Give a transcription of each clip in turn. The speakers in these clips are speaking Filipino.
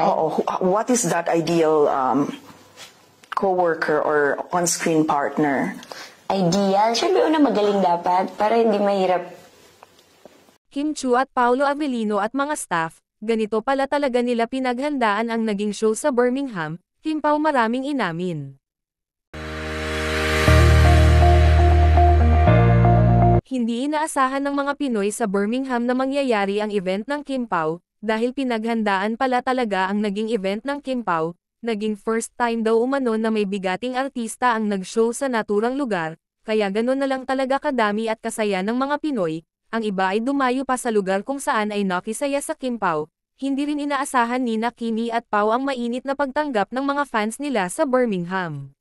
Oo. What is that ideal co-worker or on-screen partner? Ideal? Siyempre una magaling dapat para hindi mahirap. Kim Chiu at Paolo Avellino at mga staff, ganito pala talaga nila pinaghandaan ang naging show sa Birmingham, Kim Pao maraming inamin. Hindi inaasahan ng mga Pinoy sa Birmingham na mangyayari ang event ng Kim Pao, dahil pinaghandaan pala talaga ang naging event ng Kim Pao, naging first time daw umano na may bigating artista ang nag-show sa naturang lugar, kaya ganun na lang talaga kadami at kasaya ng mga Pinoy, ang iba ay dumayo pa sa lugar kung saan ay nakisaya sa Kim Pao. Hindi rin inaasahan ni Kimi at Pao ang mainit na pagtanggap ng mga fans nila sa Birmingham.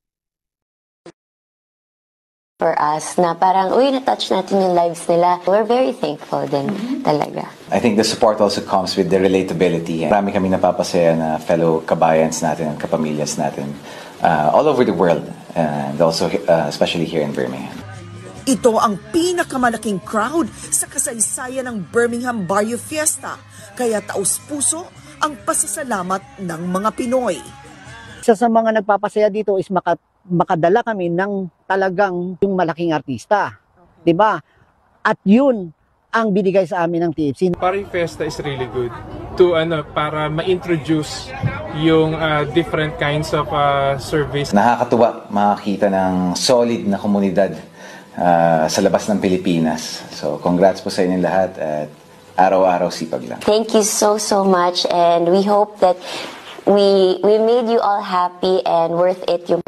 For us, na parang, uy, na-touch natin yung lives nila. We're very thankful din, talaga. I think the support also comes with the relatability. Marami kami napapasaya na fellow kabayans natin, kapamilyas natin, all over the world, and also especially here in Birmingham. Ito ang pinakamalaking crowd sa kasaysayan ng Birmingham Barrio Fiesta, kaya taus-puso ang pasasalamat ng mga Pinoy. Isa sa mga nagpapasaya dito is makadala kami ng talagang yung malaking artista. Okay. 'Di ba? At yun ang binigay sa amin ng TFC. Barrio Fiesta is really good to para ma-introduce yung different kinds of service. Nakakatuwa makakita ng solid na komunidad sa labas ng Pilipinas. So congrats po sa inyong lahat at araw-araw sipag lang. Thank you so much, and we hope that we made you all happy and worth it. Yung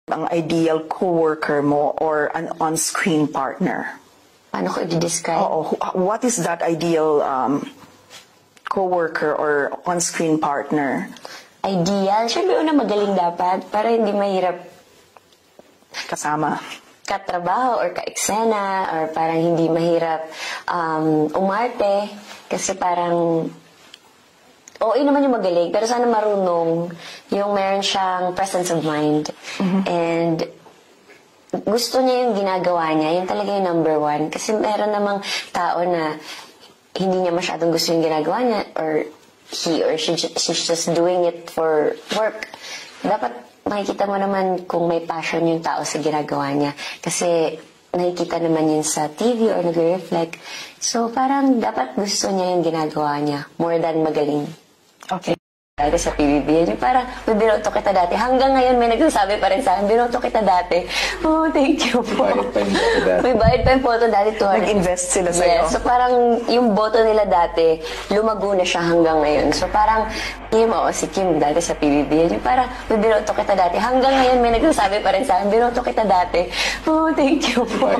ang ideal co-worker mo or an on-screen partner? Paano ko i-describe? Oo. What is that ideal co-worker or on-screen partner? Ideal? Siyempre una magaling dapat para hindi mahirap kasama. Katrabaho or ka-eksena or parang hindi mahirap umarte kasi parang oo naman yung magaling, pero sana marunong yung meron siyang presence of mind. And gusto niya yung ginagawa niya, yun talaga yung number one. Kasi meron namang tao na hindi niya masyadong gusto yung ginagawa niya, or he or she's just doing it for work. Dapat makikita mo naman kung may passion yung tao sa ginagawa niya. Kasi nakikita naman yun sa TV or nag-reflect. So parang dapat gusto niya yung ginagawa niya more than magaling. Okay. Dati sa PBB, yung parang, may binoto kita dati. Hanggang ngayon, may nagsasabi pa rin sa akin, binoto kita dati. Oh, thank you po. May bayad pa yung photo dati. Nag-invest sila sa'yo. Yes, so parang yung boto nila dati, lumago na siya hanggang ngayon. So parang, si Kim dati sa PBB, yung parang, may binoto kita dati. Hanggang ngayon, may nagsasabi pa rin sa akin, binoto kita dati. Oh, thank you po.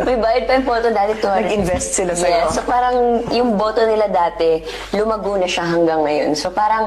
May bayad pa yung photo dati. Nag-invest sila sa'yo. Yes, so parang yung boto nila dati, lumago na siya hanggang ngayon. So parang,